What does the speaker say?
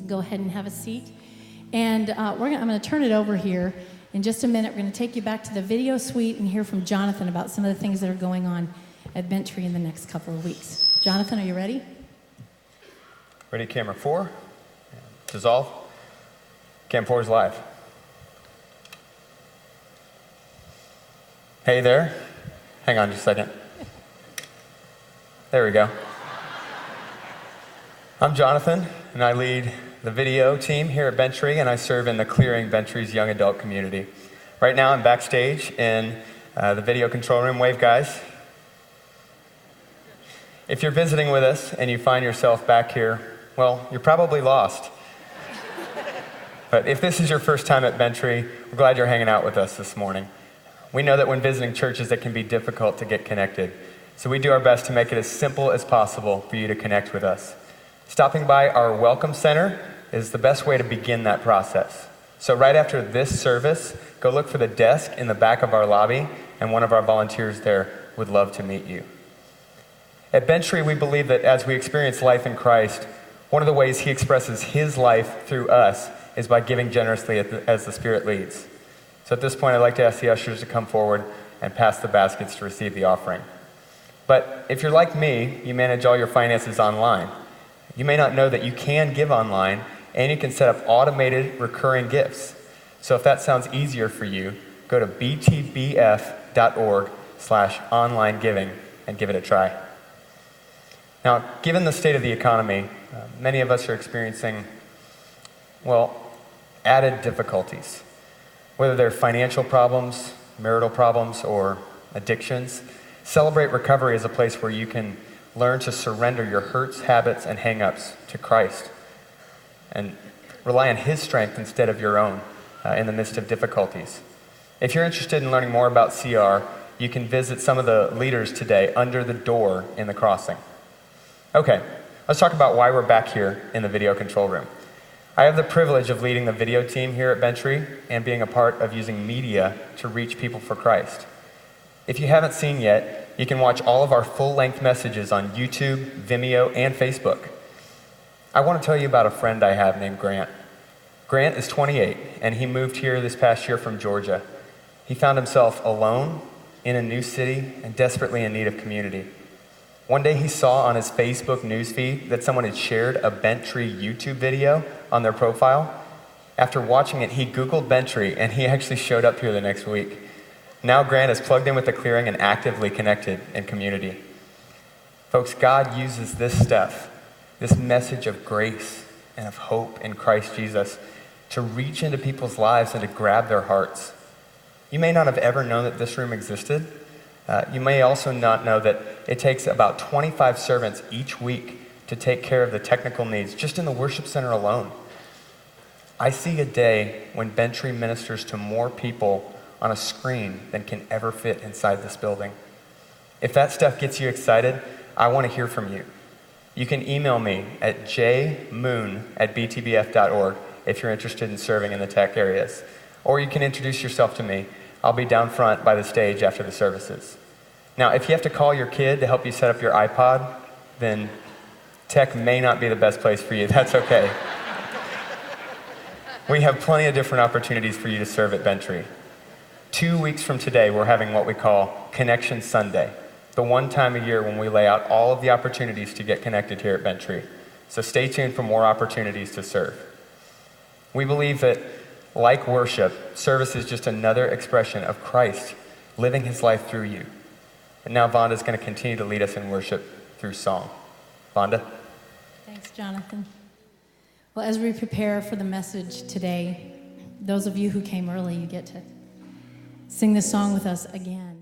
go ahead and have a seat. And I'm going to turn it over here. In just a minute, we're going to take you back to the video suite and hear from Jonathan about some of the things that are going on at Bent Tree in the next couple of weeks. Jonathan, are you ready? Ready, camera 4. Dissolve. Cam 4 is live. Hey there. Hang on just a second. There we go. I'm Jonathan, and I lead the video team here at Bent Tree, and I serve in the Clearing Bent Tree's young adult community. Right now, I'm backstage in the video control room. Wave, guys. If you're visiting with us and you find yourself back here, well, you're probably lost. But if this is your first time at Bent Tree, we're glad you're hanging out with us this morning. We know that when visiting churches, it can be difficult to get connected. So we do our best to make it as simple as possible for you to connect with us. Stopping by our Welcome Center is the best way to begin that process. So right after this service, go look for the desk in the back of our lobby, and one of our volunteers there would love to meet you. At Bent Tree, we believe that as we experience life in Christ, one of the ways he expresses his life through us is by giving generously as the Spirit leads. So at this point, I'd like to ask the ushers to come forward and pass the baskets to receive the offering. But if you're like me, you manage all your finances online. You may not know that you can give online, and you can set up automated recurring gifts. So if that sounds easier for you, go to btbf.org/online giving and give it a try. Now, given the state of the economy, many of us are experiencing, added difficulties. Whether they're financial problems, marital problems, or addictions, Celebrate Recovery is a place where you can learn to surrender your hurts, habits, and hang-ups to Christ and rely on his strength instead of your own in the midst of difficulties. If you're interested in learning more about CR, you can visit some of the leaders today under the door in the crossing. Okay, let's talk about why we're back here in the video control room. I have the privilege of leading the video team here at Bent Tree and being a part of using media to reach people for Christ. If you haven't seen yet, you can watch all of our full-length messages on YouTube, Vimeo, and Facebook. I want to tell you about a friend I have named Grant. Grant is 28, and he moved here this past year from Georgia. He found himself alone in a new city and desperately in need of community. One day he saw on his Facebook newsfeed that someone had shared a Bent Tree YouTube video on their profile. After watching it, he Googled Bent Tree, and he actually showed up here the next week. Now Grant is plugged in with the Clearing and actively connected in community. Folks, God uses this stuff, this message of grace and of hope in Christ Jesus, to reach into people's lives and to grab their hearts. You may not have ever known that this room existed. You may also not know that it takes about 25 servants each week to take care of the technical needs, just in the worship center alone. I see a day when Bent Tree ministers to more people on a screen than can ever fit inside this building. If that stuff gets you excited, I want to hear from you. You can email me at jmoon@btbf.org if you're interested in serving in the tech areas. Or you can introduce yourself to me. I'll be down front by the stage after the services. Now, if you have to call your kid to help you set up your iPod, then tech may not be the best place for you. That's okay. We have plenty of different opportunities for you to serve at Bent Tree. 2 weeks from today, we're having what we call Connection Sunday, the one time a year when we lay out all of the opportunities to get connected here at Bent Tree. So stay tuned for more opportunities to serve. We believe that, like worship, service is just another expression of Christ living his life through you. And now Vonda's going to continue to lead us in worship through song. Vonda? Thanks, Jonathan. Well, as we prepare for the message today, those of you who came early, you get to sing this song with us again.